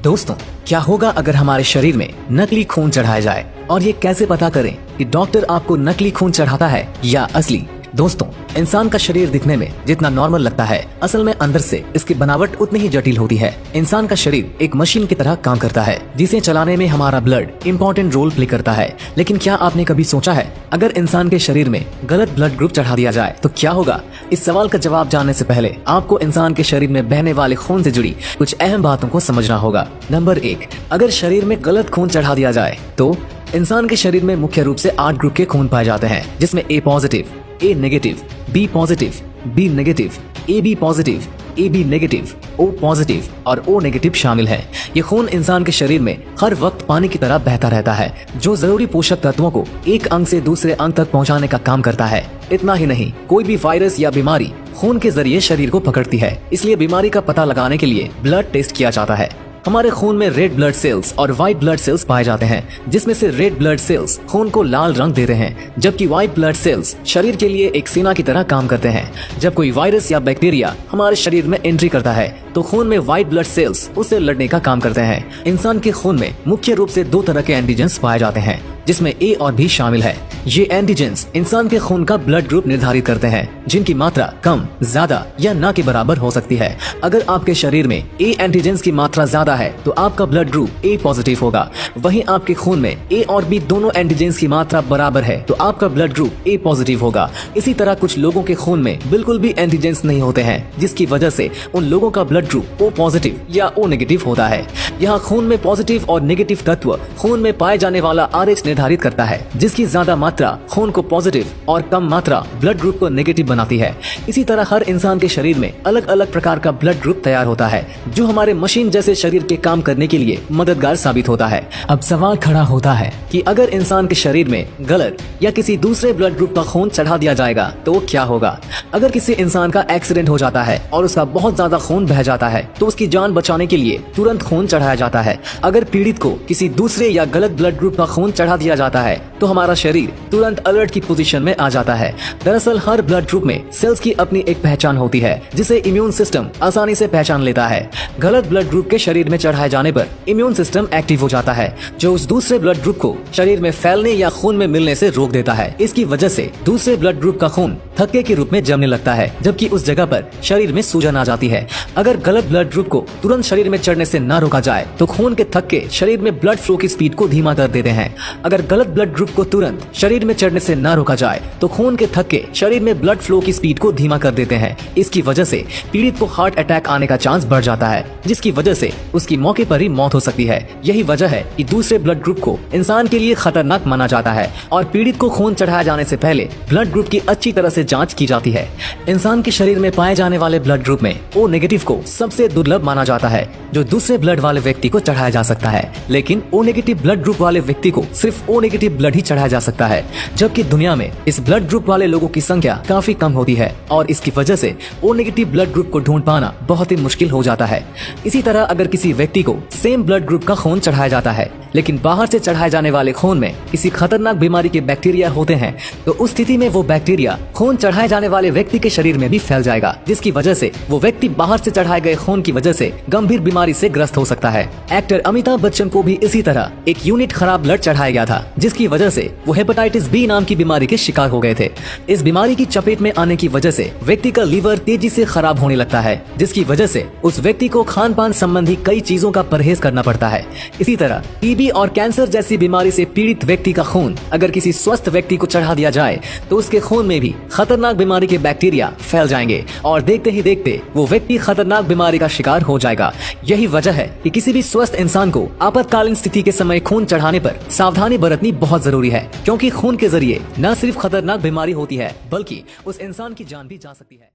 दोस्तों, क्या होगा अगर हमारे शरीर में नकली खून चढ़ाया जाए, और ये कैसे पता करें कि डॉक्टर आपको नकली खून चढ़ाता है या असली। दोस्तों, इंसान का शरीर दिखने में जितना नॉर्मल लगता है, असल में अंदर से इसकी बनावट उतनी ही जटिल होती है। इंसान का शरीर एक मशीन की तरह काम करता है, जिसे चलाने में हमारा ब्लड इंपॉर्टेंट रोल प्ले करता है। लेकिन क्या आपने कभी सोचा है, अगर इंसान के शरीर में गलत ब्लड ग्रुप चढ़ा दिया जाए तो क्या होगा? इस सवाल का जवाब जानने से पहले आपको इंसान के शरीर में बहने वाले खून से जुड़ी कुछ अहम बातों को समझना होगा। नंबर 1, अगर शरीर में गलत खून चढ़ा दिया जाए तो इंसान के शरीर में मुख्य रूप से 8 ग्रुप के खून पाए जाते हैं, जिसमें A positive, A negative, B positive, B negative, A B positive, A B negative, O positive और ओ नेगेटिव शामिल है। ये खून इंसान के शरीर में हर वक्त पानी की तरह बहता रहता है, जो जरूरी पोषक तत्वों को एक अंग से दूसरे अंग तक पहुंचाने का काम करता है। इतना ही नहीं, कोई भी वायरस या बीमारी खून के जरिए शरीर को पकड़ती है, इसलिए बीमारी का पता लगाने के लिए ब्लड टेस्ट किया जाता है। हमारे खून में रेड ब्लड सेल्स और व्हाइट ब्लड सेल्स पाए जाते हैं, जिसमें से रेड ब्लड सेल्स खून को लाल रंग देते हैं, जबकि व्हाइट ब्लड सेल्स शरीर के लिए एक सेना की तरह काम करते हैं। जब कोई वायरस या बैक्टीरिया हमारे शरीर में एंट्री करता है तो खून में व्हाइट ब्लड सेल्स उससे लड़ने का काम करते हैं। इंसान के खून में मुख्य रूप से 2 तरह के एंटीजेंस पाए जाते हैं, जिसमें ए और बी शामिल है। ये एंटीजेंस इंसान के खून का ब्लड ग्रुप निर्धारित करते हैं, जिनकी मात्रा कम, ज्यादा या ना के बराबर हो सकती है। अगर आपके शरीर में ए एंटीजेंस की मात्रा ज्यादा है तो आपका ब्लड ग्रुप ए पॉजिटिव होगा। वहीं आपके खून में ए और बी दोनों एंटीजेंस की मात्रा बराबर है तो आपका ब्लड ग्रुप ए पॉजिटिव होगा। इसी तरह कुछ लोगों के खून में बिल्कुल भी एंटीजेंस नहीं होते हैं, जिसकी वजह से उन लोगों का ब्लड ग्रुप ओ पॉजिटिव या ओ नेगेटिव होता है। यहाँ खून में पॉजिटिव और नेगेटिव तत्व खून में पाए जाने वाला RH निर्धारित करता है, जिसकी ज्यादा मात्रा खून को पॉजिटिव और कम मात्रा ब्लड ग्रुप को नेगेटिव बनाती है। इसी तरह हर इंसान के शरीर में अलग अलग प्रकार का ब्लड ग्रुप तैयार होता है, जो हमारे मशीन जैसे शरीर के काम करने के लिए मददगार साबित होता है। अब सवाल खड़ा होता है कि अगर इंसान के शरीर में गलत या किसी दूसरे ब्लड ग्रुप का खून चढ़ा दिया जाएगा तो क्या होगा? अगर किसी इंसान का एक्सीडेंट हो जाता है और उसका बहुत ज्यादा खून बह जाता है तो उसकी जान बचाने के लिए तुरंत खून चढ़ाया जाता है। अगर पीड़ित को किसी दूसरे या गलत ब्लड ग्रुप का खून चढ़ा दिया जाता है तो हमारा शरीर तुरंत अलर्ट की पोजीशन में आ जाता है। दरअसल हर ब्लड ग्रुप में सेल्स की अपनी एक पहचान होती है, जिसे इम्यून सिस्टम आसानी से पहचान लेता है। गलत ब्लड ग्रुप के शरीर में चढ़ाए जाने पर इम्यून सिस्टम एक्टिव हो जाता है, जो उस दूसरे ब्लड ग्रुप को शरीर में फैलने या खून में मिलने से रोक देता है। इसकी वजह से दूसरे ब्लड ग्रुप का खून थक्के के रूप में जमने लगता है, जबकि उस जगह पर शरीर में सूजन आ जाती है। अगर गलत ब्लड ग्रुप को तुरंत शरीर में चढ़ने से न रोका जाए तो खून के थक्के शरीर में ब्लड फ्लो की स्पीड को धीमा कर देते हैं। अगर गलत ब्लड ग्रुप को तुरंत शरीर में चढ़ने से न रोका जाए तो खून के थक्के शरीर में ब्लड फ्लो की स्पीड को धीमा कर देते हैं। इसकी वजह से पीड़ित को हार्ट अटैक आने का चांस बढ़ जाता है, जिसकी वजह से उसकी मौके पर ही मौत हो सकती है। यही वजह है कि दूसरे ब्लड ग्रुप को इंसान के लिए खतरनाक माना जाता है और पीड़ित को खून चढ़ाया जाने से पहले ब्लड ग्रुप की अच्छी तरह से जांच की जाती है। इंसान के शरीर में पाए जाने वाले ब्लड ग्रुप में ओ नेगेटिव को सबसे दुर्लभ माना जाता है, जो दूसरे ब्लड वाले व्यक्ति को चढ़ाया जा सकता है। लेकिन ओ नेगेटिव ब्लड ग्रुप वाले व्यक्ति को सिर्फ ओ नेगेटिव ब्लड ही चढ़ाया जा सकता है, जबकि दुनिया में इस ब्लड ग्रुप वाले लोगों की संख्या काफी कम होती है और इसकी वजह से ओ नेगेटिव ब्लड ग्रुप को ढूंढ पाना बहुत ही मुश्किल हो जाता है। इसी तरह अगर किसी व्यक्ति को सेम ब्लड ग्रुप का खून चढ़ाया जाता है, लेकिन बाहर से चढ़ाए जाने वाले खून में किसी खतरनाक बीमारी के बैक्टीरिया होते हैं, तो उस स्थिति में वो बैक्टीरिया खून चढ़ाए जाने वाले व्यक्ति के शरीर में भी फैल जाएगा, जिसकी वजह से वो व्यक्ति बाहर से चढ़ाए गए खून की वजह से गंभीर बीमारी से ग्रस्त हो सकता है। एक्टर अमिताभ बच्चन को भी इसी तरह एक यूनिट खराब ब्लड चढ़ाया गया था, जिसकी वजह से वो हेपेटाइटिस बी नाम की बीमारी के शिकार हो गए थे। इस बीमारी की चपेट में आने की वजह से व्यक्ति का लीवर तेजी से खराब होने लगता है, जिसकी वजह से उस व्यक्ति को खान पान संबंधी कई चीजों का परहेज करना पड़ता है। इसी तरह टीबी और कैंसर जैसी बीमारी से पीड़ित व्यक्ति का खून अगर किसी स्वस्थ व्यक्ति को चढ़ा दिया जाए तो उसके खून में भी खतरनाक बीमारी के बैक्टीरिया फैल जाएंगे और देखते ही देखते वो व्यक्ति खतरनाक बीमारी का शिकार हो जाएगा। यही वजह है कि किसी भी स्वस्थ इंसान को आपातकालीन स्थिति के समय खून चढ़ाने पर सावधानी बरतनी बहुत जरूरी है, क्योंकि खून के जरिए न सिर्फ खतरनाक बीमारी होती है बल्कि उस इंसान की जान भी जा सकती है।